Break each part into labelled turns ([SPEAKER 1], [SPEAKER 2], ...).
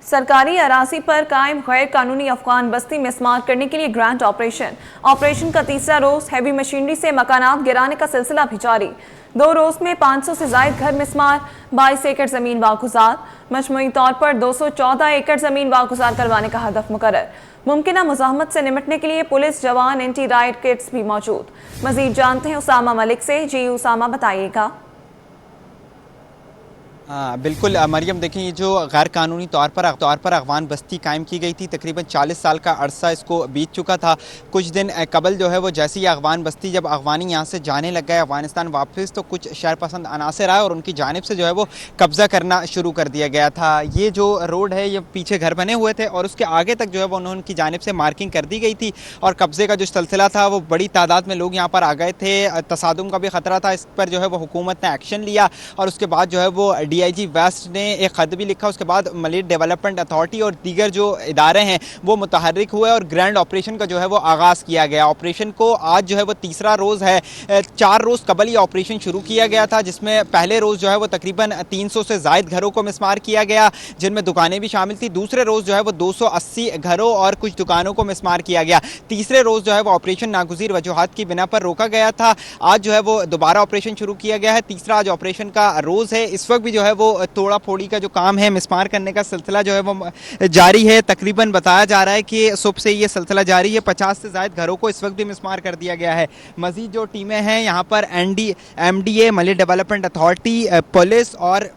[SPEAKER 1] सरकारी अराजी पर कायम गैर कानूनी अफगान बस्ती मिस्मार करने के लिए ग्रैंड ऑपरेशन का तीसरा रोज हैवी मशीनरी से मकानात गिराने का सिलसिला भी जारी। 2 रोज में 500 से जायद घर मिस्मार, 22 एकड़ जमीन वागुजार, मजमूई तौर पर 214 एकड़ जमीन वागुजार करवाने का हदफ मुकर्रर। मुमकिना मुज़ाहमत से निपटने के लिए पुलिस जवान, एंटी राइट किट्स भी मौजूद। मजीद जानते हैं उसामा मलिक से। जी उसामा, बताइएगा।
[SPEAKER 2] हाँ बिल्कुल मरियम, देखिए ये जो गैर कानूनी तौर पर अफ़गान बस्ती कायम की गई थी, तकरीबन 40 साल का अरसा इसको बीत चुका था। कुछ दिन कबल जो है वो जैसी अफ़गान बस्ती जब अफ़गानी यहाँ से जाने लग गए अफ़गानिस्तान वापस, तो कुछ शहर पसंद अनासर आए और उनकी जानिब से जो है वो कब्ज़ा करना शुरू कर दिया गया था। ये जो रोड है, ये पीछे घर बने हुए थे और उसके आगे तक जो है वो उनकी जानिब से मार्किंग कर दी गई थी और कब्ज़े का जो सिलसिला था वो बड़ी तादाद में लोग यहाँ पर आ गए थे। तसादुम का भी ख़तरा था, इस पर जो है वो हुकूमत ने एक्शन लिया और उसके बाद जो है वो DIG वेस्ट ने एक ख़त भी लिखा। उसके बाद मलिक डेवलपमेंट अथॉरिटी और दीगर जो इदारे हैं वो मुतहर्रिक हुए और ग्रैंड ऑपरेशन का जो है वो आगाज़ किया गया। ऑपरेशन को आज जो है वो तीसरा रोज़ है। 4 रोज़ कबल ये ऑपरेशन शुरू किया गया था, जिसमें पहले रोज़ जो है वो तकरीबन 300 से ज़ायद घरों को मिस्मार किया गया, जिनमें दुकानें भी शामिल थी। दूसरे रोज़ जो है वो 280 घरों और कुछ दुकानों को मिस्मार किया गया। तीसरे रोज़ जो है वो ऑपरेशन नागुज़ीर वजूहात की बिना पर रोका गया था। आज जो है वो दोबारा ऑपरेशन शुरू किया गया है। तीसरा आज ऑपरेशन का रोज़ है। इस वक्त भी जो है वो तोड़ा फोड़ी का जो काम है, मिस्मार करने का सिलसिला जो है वो जारी है। तकरीबन बताया जा रहा है कि सुबह से ये सिलसिला जारी है। 50 से ज़ायद घरों को इस वक्त भी मिस्मार कर दिया गया है। मज़ीद जो टीमें हैं यहाँ पर MDA Malik development authority, police और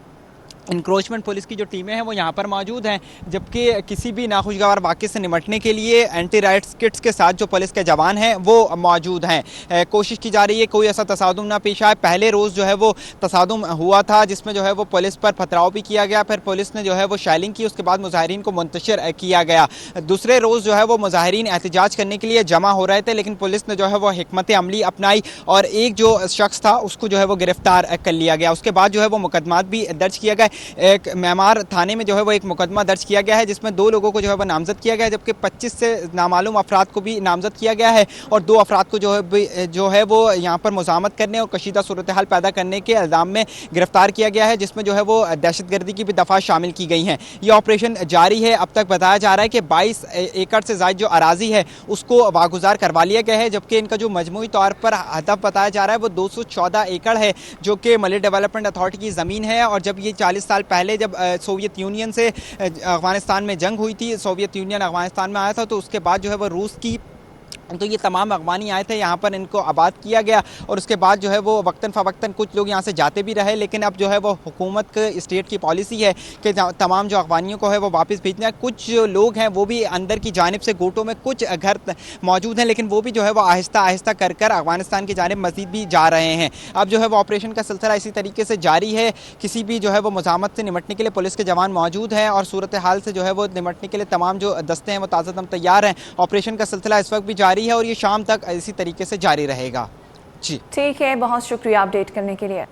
[SPEAKER 2] इंक्रोचमेंट पुलिस की जो टीमें हैं वो यहाँ पर मौजूद हैं, जबकि किसी भी नाखुशगवार वाक़े से निपटने के लिए एंटी राइट्स किट्स के साथ जो पुलिस के जवान हैं वो मौजूद हैं। कोशिश की जा रही है कोई ऐसा तसादुम ना पेश आए। पहले रोज़ जो है वो तसादुम हुआ था, जिसमें जो है वो पुलिस पर पथराव भी किया गया, फिर पुलिस ने जो है वो शैलिंग की, उसके बाद मुजाहिरीन को मुंतशिर किया गया। दूसरे रोज़ जो है वो मुजाहिरीन एहतजाज करने के लिए जमा हो रहे थे, लेकिन पुलिस ने जो है वो हिकमत अमली अपनाई और एक जो शख्स था उसको जो है वो गिरफ्तार कर लिया गया। उसके बाद जो है वो मुकदमात भी दर्ज किया गया। एक मेमार थाने में जो है वो एक मुकदमा दर्ज किया गया है, जिसमें 2 लोगों को जो है वो नामजद किया गया है, जबकि 25 से नामालूम अफराद को भी नामजद किया गया है और 2 अफराद को जो है वो यहाँ पर मुज़ाहमत करने और कशीदा सूरत हाल पैदा करने के इल्ज़ाम में गिरफ्तार किया गया है, जिसमें जो है वो दहशतगर्दी की भी दफ़ा शामिल की गई हैं। ये ऑपरेशन जारी है। अब तक बताया जा रहा है कि 22 एकड़ से ज़ायद जो अराजी है उसको वागुजार करवा लिया गया है, जबकि इनका जो मजमूई तौर पर हदफ बताया जा रहा है वो 214 एकड़ है, जो कि मलिक डेवलपमेंट अथॉरिटी की ज़मीन है। और जब ये 40 साल पहले जब सोवियत यूनियन से अफ़गानिस्तान में जंग हुई थी, सोवियत यूनियन अफ़गानिस्तान में आया था, तो उसके बाद जो है वो रूस की, तो ये तमाम अफ़गानी आए थे, यहाँ पर इनको आबाद किया गया और उसके बाद जो है वो वक्तन फ़वक्तन कुछ लोग यहाँ से जाते भी रहे, लेकिन अब जो है वो हुकूमत के स्टेट की पॉलिसी है कि तमाम जो अफ़गानियों को है वो वापस भेजना है। कुछ जो लोग हैं वो भी अंदर की जानिब से गोटों में कुछ घर मौजूद हैं, लेकिन वो भी जो है वो आहिस्ता आहिस्ता कर कर अफ़गानिस्तान की जानिब मज़ीद भी जा रहे हैं। अब जो है वो ऑपरेशन का सिलसिला इसी तरीके से जारी है। किसी भी जो है वो मुज़ाहमत से निपटने के लिए पुलिस के जवान मौजूद हैं और सूरत हाल से जो है वो निपटने के लिए तमाम जो दस्ते हैं वो ताज़ा दम तैयार हैं। ऑपरेशन का सिलसिला इस वक्त भी जारी है और ये शाम तक इसी तरीके से जारी रहेगा। जी
[SPEAKER 1] ठीक है, बहुत शुक्रिया अपडेट करने के लिए।